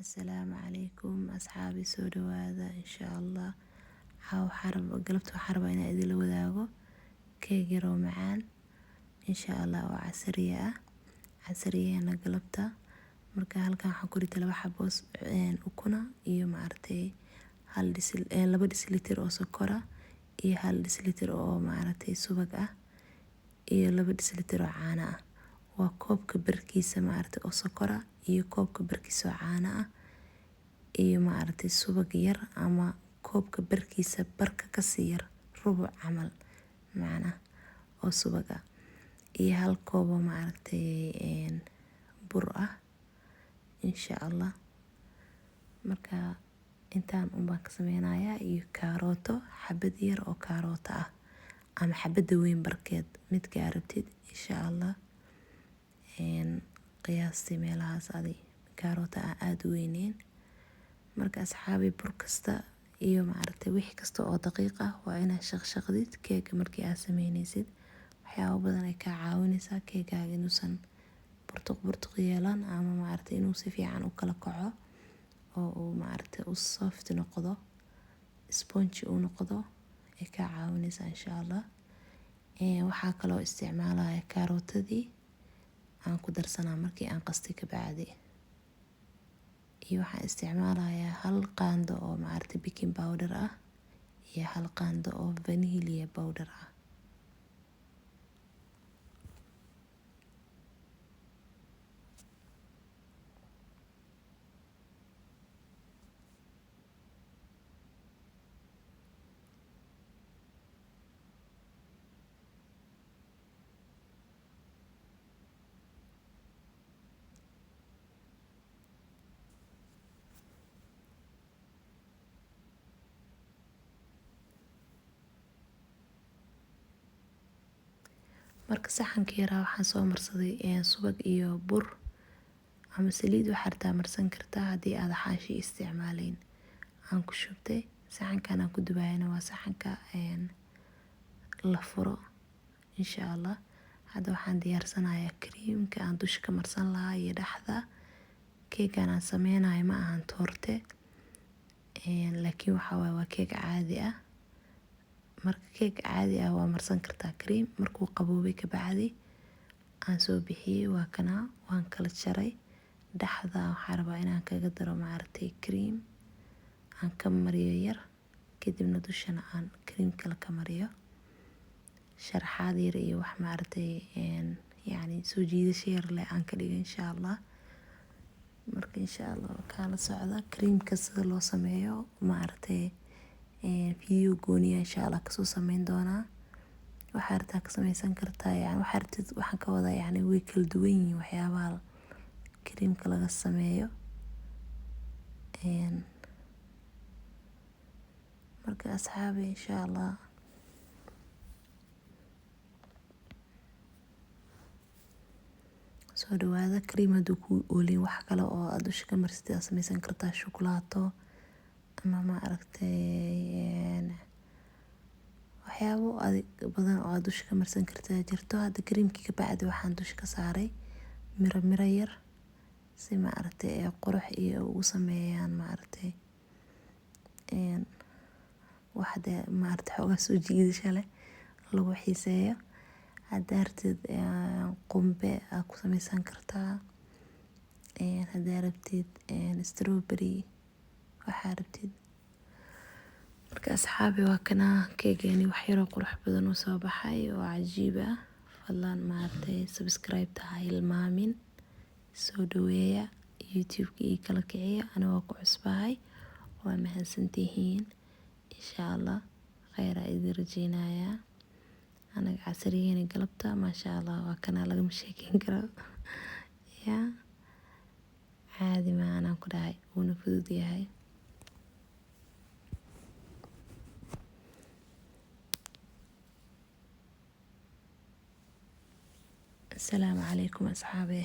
Assalaamu calaykum asxaabi soo dhawaada insha Allah. Galabta waxaan rabaa inaan idinla wadaago keeg yar oo macaan insha Allah oo casriye ah. Casriyeena galabta marka halkan waxaan ku ritay 2 xabo ukuna iyo laba dislitir oo sokor ah iyo 1 dislitir oo subag ah iyo 2 dislitir oo caano ah. Waa koobka barkiisa oo sokor ah iyo koobka barkiisa oo caano ah iyo subag yar ama koobka barkiisa barka ka sii yar rubuc camal oo subag ah iyo 1 koob oo bur ah insha Allah. Marka intaan baan ka sameynayaa iyo kaarooto xabad yar oo kaarooto ah ama xabada weyn barkeed midka aad rabtid insha Allah. Qiyaastii meelahaas kaarooto aad u weyneyn. Marka asxaabi bur kasta iyo wixii kasta oo daqiiq ah waa inaad shaqshaqdid keega markii aad sameynaysid. Waxyaabo badan ay ka caawinaysaa keegaaga inuusan burtuq yeelan ama inuu si fiican u kala kaco oo uu soft noqdo sponge uu noqdo ay ka caawinaysaa insha Allah. Waxaa kaloo isticmaalaya kaarootadii aan ku darsanaa markii aan qastay ka bacdi. Iyo waxaan isticmaalayaa 1 qaando oo baking powder ah iyo 1 qaando oo vanilla powder ah. Marka saxanka yaraa waxaan soo marsaday subag iyo bur ama saliid waxaad rabtaa marsan kartaa haddii aad xaashi isticmaaleyn. Aan ku shubtay saxankan aan ku dubayna waa saxanka la furo insha Allah. Hadda waxaan diyaarsanayaa creamka aan dusha ka marsan lahaa iyo dhaxda. Keegan aan sameynayo ma ahan toorte laakiin waa keeg caadi ah. Marka keeg caadi ah waa marsan kartaa cream markuu qaboobay ka bacdi aan soo bixiyay waa kana waan kala jaray dhaxda waxaan rabaa inaan kaga daro cream aan ka mariyo yar kadibna dushana aan cream kale ka mariyo sharaxaad yar iyo wax soo jiidasho yar leh aan ka dhigo insha Allah. Marka insha Allah kala socda creamka sida loo sameeyo video gooniya insha Allah kasoo sameyn doonaa. Waxaad rabtaa ka sameysan kartaa waxaan ka wadaa way kala duwan yihiin waxyaabaha creamka laga sameeyo. Marka asxaabi insha Allah soo dhawaada cream haduu ku oolin wax kale oo aad dusha ka marsatid aad sameysan kartaa shukulaato ama waxyaabo badan oo aad dusha ka marsan kartaa jirto. Hadda creamkii ka bacdi waxaan dusha ka saaray miro yar si qurux iyo ugu sameeyaan xoogaa soo jiidasho leh lagu xiiseeyo. Haddaad rabtid qumbe aad ku sameysan kartaa. Haddaad rabtid strawberry waxaad rabtid. Marka asxaabi waa kana keegani wax yar oo qurux badan oo soo baxay oo cajiib ah. Fadlan subscribe ha hilmaamin. Soo dhaweeya YouTube-ka ii kala kiciya anigoo ku cusbahay. Waa mahadsantihiin insha Allah khayr idin rajeynayaa. Anaga casriyeena galabta maasha Allah waa kana lagama sheekeyn karo caadi ma aan ku dhahay wuuna fudud yahay. Assalaamu calaykum asxaabi.